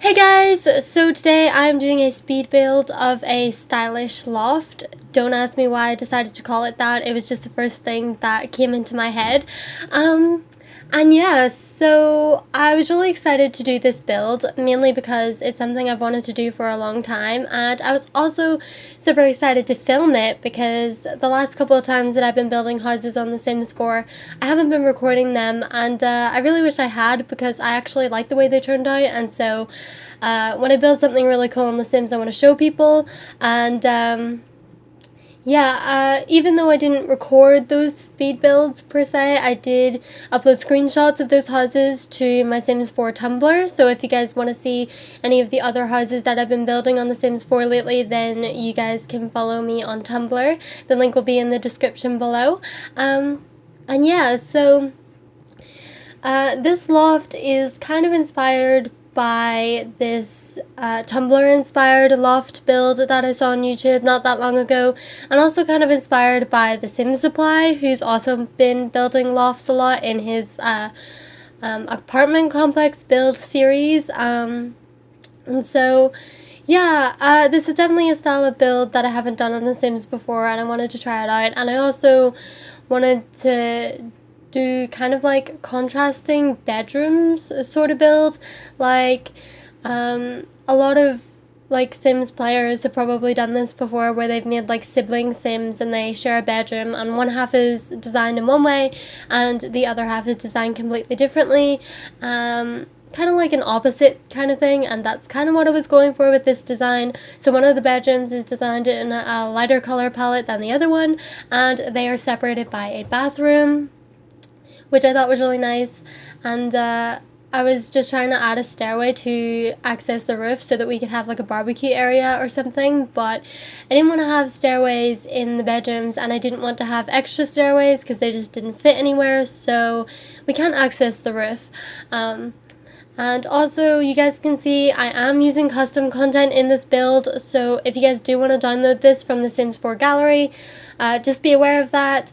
Hey guys, so today I'm doing a speed build of a stylish loft. Don't ask me why I decided to call it that, it was just the first thing that came into my head. And yeah, so I was really excited to do this build, mainly because it's something I've wanted to do for a long time, and I was also super excited to film it because the last couple of times that I've been building houses on The Sims 4, I haven't been recording them, and I really wish I had because I actually like the way they turned out, and so when I build something really cool on The Sims, I want to show people, and even though I didn't record those speed builds per se, I did upload screenshots of those houses to my Sims 4 Tumblr, so if you guys want to see any of the other houses that I've been building on The Sims 4 lately, then you guys can follow me on Tumblr. The link will be in the description below. This loft is kind of inspired by this Tumblr-inspired loft build that I saw on YouTube not that long ago, and also kind of inspired by the Sims Supply, who's also been building lofts a lot in his apartment complex build series. This is definitely a style of build that I haven't done on The Sims before, and I wanted to try it out, and I also wanted to do kind of like contrasting bedrooms sort of build. Like a lot of like Sims players have probably done this before, where they've made like sibling Sims and they share a bedroom, and one half is designed in one way and the other half is designed completely differently. Kind of like an opposite kind of thing, and that's kind of what I was going for with this design. So one of the bedrooms is designed in a lighter color palette than the other one, and they are separated by a bathroom, which I thought was really nice. And I was just trying to add a stairway to access the roof so that we could have like a barbecue area or something, but I didn't want to have stairways in the bedrooms, and I didn't want to have extra stairways because they just didn't fit anywhere, so we can't access the roof. And also, you guys can see I am using custom content in this build, so if you guys do want to download this from the Sims 4 gallery, just be aware of that.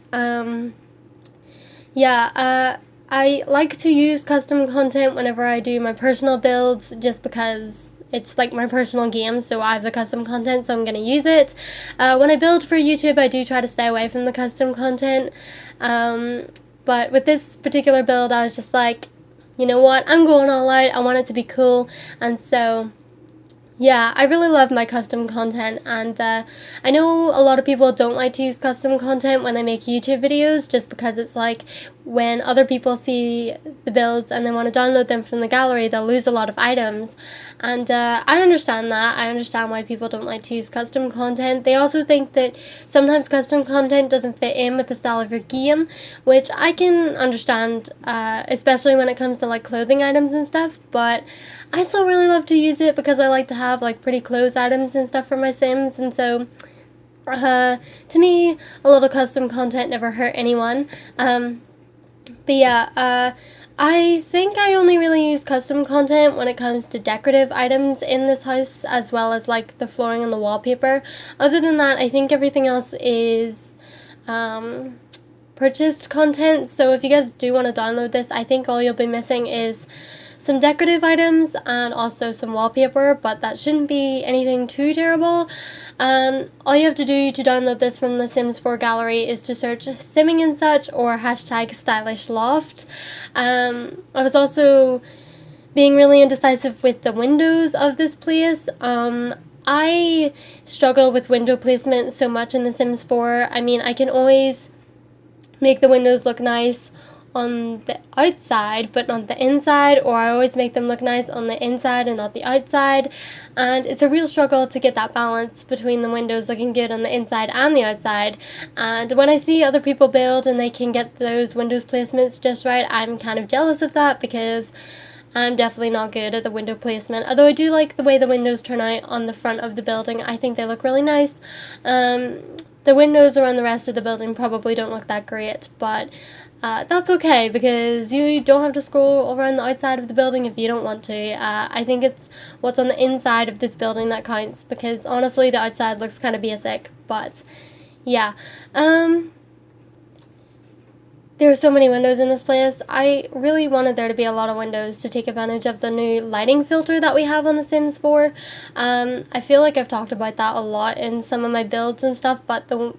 I like to use custom content whenever I do my personal builds, just because it's like my personal game, so I have the custom content, so I'm going to use it. When I build for YouTube, I do try to stay away from the custom content, but with this particular build, I was just like, you know what, I'm going all out, I want it to be cool, and so yeah, I really love my custom content, and I know a lot of people don't like to use custom content when they make YouTube videos, just because it's like when other people see the builds and they want to download them from the gallery, they'll lose a lot of items, and I understand that. I understand why people don't like to use custom content. They also think that sometimes custom content doesn't fit in with the style of your game, which I can understand, especially when it comes to like clothing items and stuff, but I still really love to use it because I like to have like pretty clothes items and stuff for my Sims, and so to me, a little custom content never hurt anyone. I think I only really use custom content when it comes to decorative items in this house, as well as like the flooring and the wallpaper. Other than that, I think everything else is purchased content, so if you guys do want to download this, I think all you'll be missing is some decorative items and also some wallpaper, but that shouldn't be anything too terrible. All you have to do to download this from the Sims 4 gallery is to search SimmingAndSuch or #StylishLoft. I was also being really indecisive with the windows of this place. I struggle with window placement so much in The Sims 4. I mean, I can always make the windows look nice on the outside but not the inside, or I always make them look nice on the inside and not the outside, and it's a real struggle to get that balance between the windows looking good on the inside and the outside. And when I see other people build and they can get those windows placements just right, I'm kind of jealous of that because I'm definitely not good at the window placement, although I do like the way the windows turn out on the front of the building. I think they look really nice. The windows around the rest of the building probably don't look that great, but that's okay because you don't have to scroll around the outside of the building if you don't want to. I think it's what's on the inside of this building that counts, because honestly the outside looks kind of basic, but yeah. there are so many windows in this place. I really wanted there to be a lot of windows to take advantage of the new lighting filter that we have on The Sims 4. I feel like I've talked about that a lot in some of my builds and stuff, but the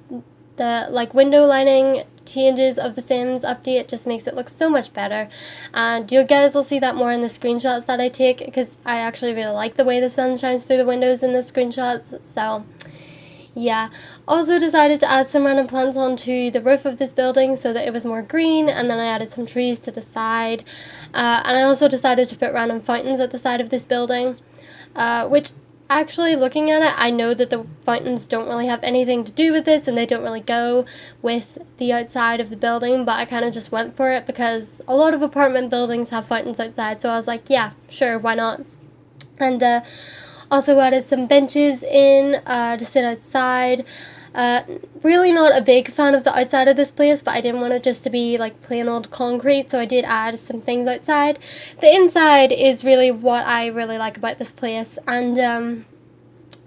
like window lighting changes of The Sims update just makes it look so much better, and you guys will see that more in the screenshots that I take, because I actually really like the way the sun shines through the windows in the screenshots. So yeah, also decided to add some random plants onto the roof of this building so that it was more green, and then I added some trees to the side, and I also decided to put random fountains at the side of this building, which actually, looking at it, I know that the fountains don't really have anything to do with this and they don't really go with the outside of the building, but I kind of just went for it because a lot of apartment buildings have fountains outside, so I was like, yeah, sure, why not? And also added some benches in to sit outside. Really not a big fan of the outside of this place, but I didn't want it just to be like plain old concrete, so I did add some things outside. The inside is really what I really like about this place, and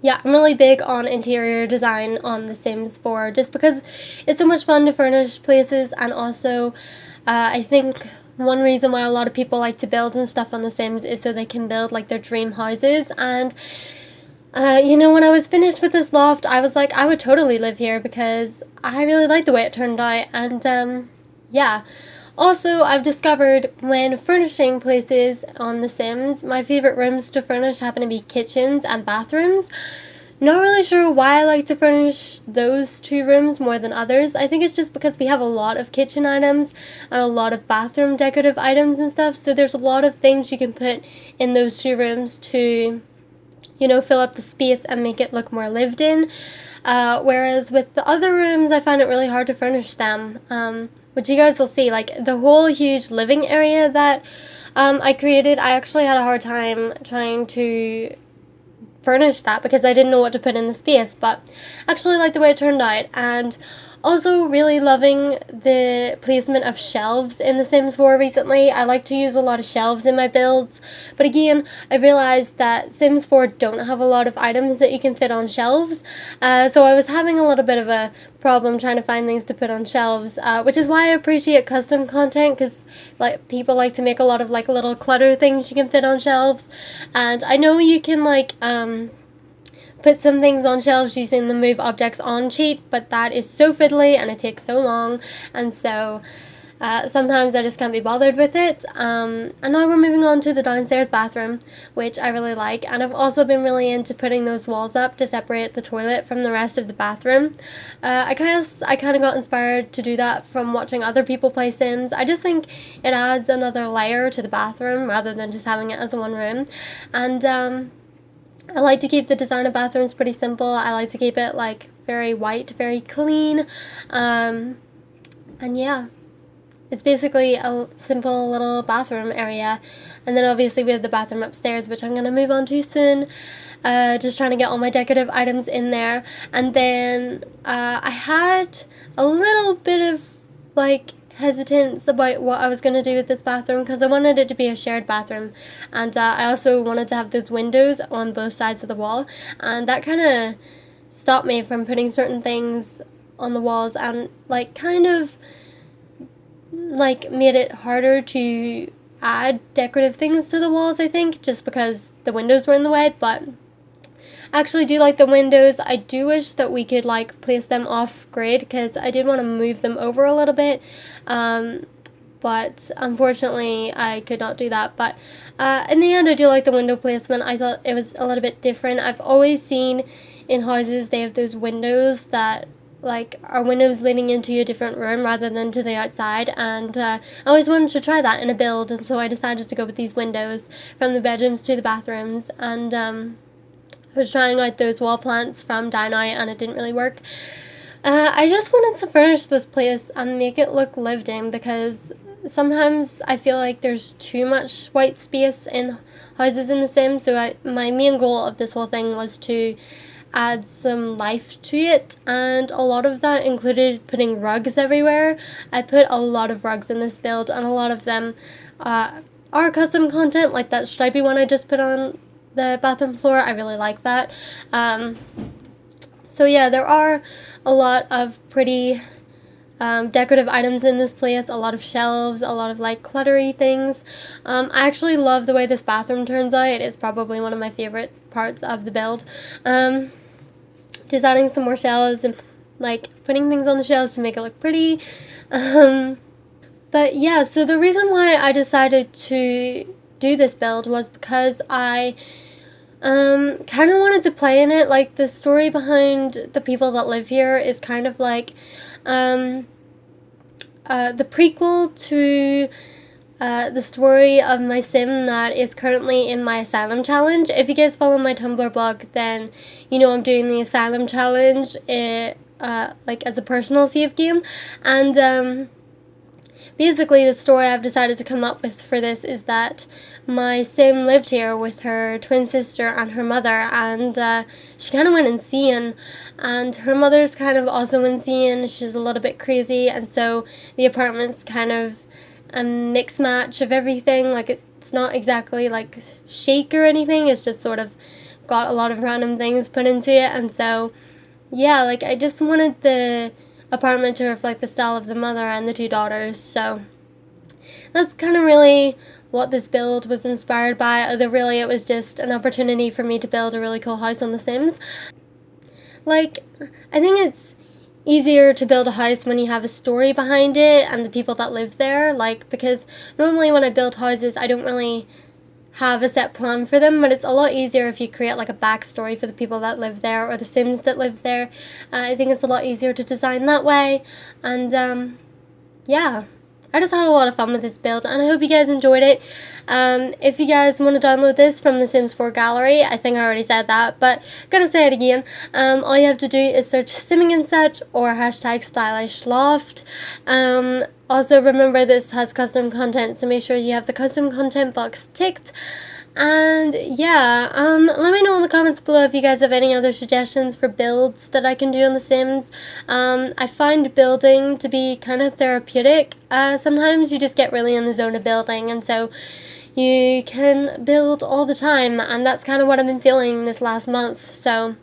yeah, I'm really big on interior design on The Sims 4 just because it's so much fun to furnish places, and also I think one reason why a lot of people like to build and stuff on The Sims is so they can build like their dream houses. And when I was finished with this loft, I was like, I would totally live here because I really like the way it turned out. And yeah. Also, I've discovered when furnishing places on The Sims, my favorite rooms to furnish happen to be kitchens and bathrooms. Not really sure why I like to furnish those two rooms more than others. I think it's just because we have a lot of kitchen items and a lot of bathroom decorative items and stuff, so there's a lot of things you can put in those two rooms to, fill up the space and make it look more lived in. Whereas with the other rooms, I find it really hard to furnish them. Which you guys will see, like the whole huge living area that I created, I actually had a hard time trying to furnish that because I didn't know what to put in the space, but actually like the way it turned out. And also really loving the placement of shelves in The Sims 4 recently. I like to use a lot of shelves in my builds, but again, I realized that Sims 4 don't have a lot of items that you can fit on shelves, so I was having a little bit of a problem trying to find things to put on shelves, which is why I appreciate custom content, because like people like to make a lot of like little clutter things you can fit on shelves. And I know you can put some things on shelves using the move objects on cheat, but that is so fiddly and it takes so long, and so sometimes I just can't be bothered with it. And now we're moving on to the downstairs bathroom, which I really like, and I've also been really into putting those walls up to separate the toilet from the rest of the bathroom. I kind of got inspired to do that from watching other people play Sims. I just think it adds another layer to the bathroom rather than just having it as one room. And I like to keep the design of bathrooms pretty simple. I like to keep it like very white, very clean, and yeah, it's basically a simple little bathroom area. And then obviously we have the bathroom upstairs, which I'm going to move on to soon. Just trying to get all my decorative items in there. And then I had a little bit of hesitance about what I was going to do with this bathroom, because I wanted it to be a shared bathroom, and I also wanted to have those windows on both sides of the wall, and that kind of stopped me from putting certain things on the walls, and kind of made it harder to add decorative things to the walls, I think, just because the windows were in the way. But I actually do like the windows. I do wish that we could place them off grid, because I did want to move them over a little bit, but unfortunately I could not do that. But in the end, I do like the window placement. I thought it was a little bit different. I've always seen in houses they have those windows that are windows leading into a different room rather than to the outside, and I always wanted to try that in a build, and so I decided to go with these windows from the bedrooms to the bathrooms. And I was trying out those wall plants from Down Out, and it didn't really work. I just wanted to furnish this place and make it look lived in, because sometimes I feel like there's too much white space in houses in The Sims, so my main goal of this whole thing was to add some life to it, and a lot of that included putting rugs everywhere. I put a lot of rugs in this build, and a lot of them are custom content, like that stripy one I just put on the bathroom floor. I really like that. So yeah, there are a lot of pretty decorative items in this place, a lot of shelves, a lot of like cluttery things. I actually love the way this bathroom turns out. It's probably one of my favorite parts of the build. Just adding some more shelves and like putting things on the shelves to make it look pretty. But yeah, so the reason why I decided to do this build was because I kind of wanted to play in it. Like, the story behind the people that live here is kind of like the prequel to the story of my sim that is currently in my Asylum Challenge. If you guys follow my Tumblr blog, then you know I'm doing the Asylum Challenge like as a personal save game. And basically the story I've decided to come up with for this is that my sim lived here with her twin sister and her mother, and she kind of went insane, and her mother's kind of also insane. She's a little bit crazy, and so the apartment's kind of a mix match of everything. Like, it's not exactly like chic or anything, it's just sort of got a lot of random things put into it. And so yeah, like, I just wanted the apartment to reflect the style of the mother and the two daughters. So that's kind of really what this build was inspired by, although really it was just an opportunity for me to build a really cool house on The Sims. Like, I think it's easier to build a house when you have a story behind it and the people that live there, like, because normally when I build houses I don't really have a set plan for them, but it's a lot easier if you create like a backstory for the people that live there or the Sims that live there. I think it's a lot easier to design that way. And yeah, I just had a lot of fun with this build, and I hope you guys enjoyed it. If you guys want to download this from the Sims 4 gallery, I think I already said that, but gonna say it again. All you have to do is search SimmingAndSuch or #StylishLoft. Also remember, this has custom content, so make sure you have the custom content box ticked. And yeah, let me know in the comments below if you guys have any other suggestions for builds that I can do on The Sims. I find building to be kind of therapeutic. Sometimes you just get really in the zone of building, and so you can build all the time, and that's kind of what I've been feeling this last month. So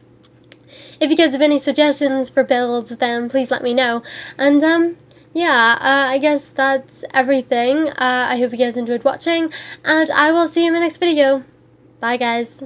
if you guys have any suggestions for builds, then please let me know. And yeah, I guess that's everything. I hope you guys enjoyed watching, and I will see you in the next video. Bye, guys.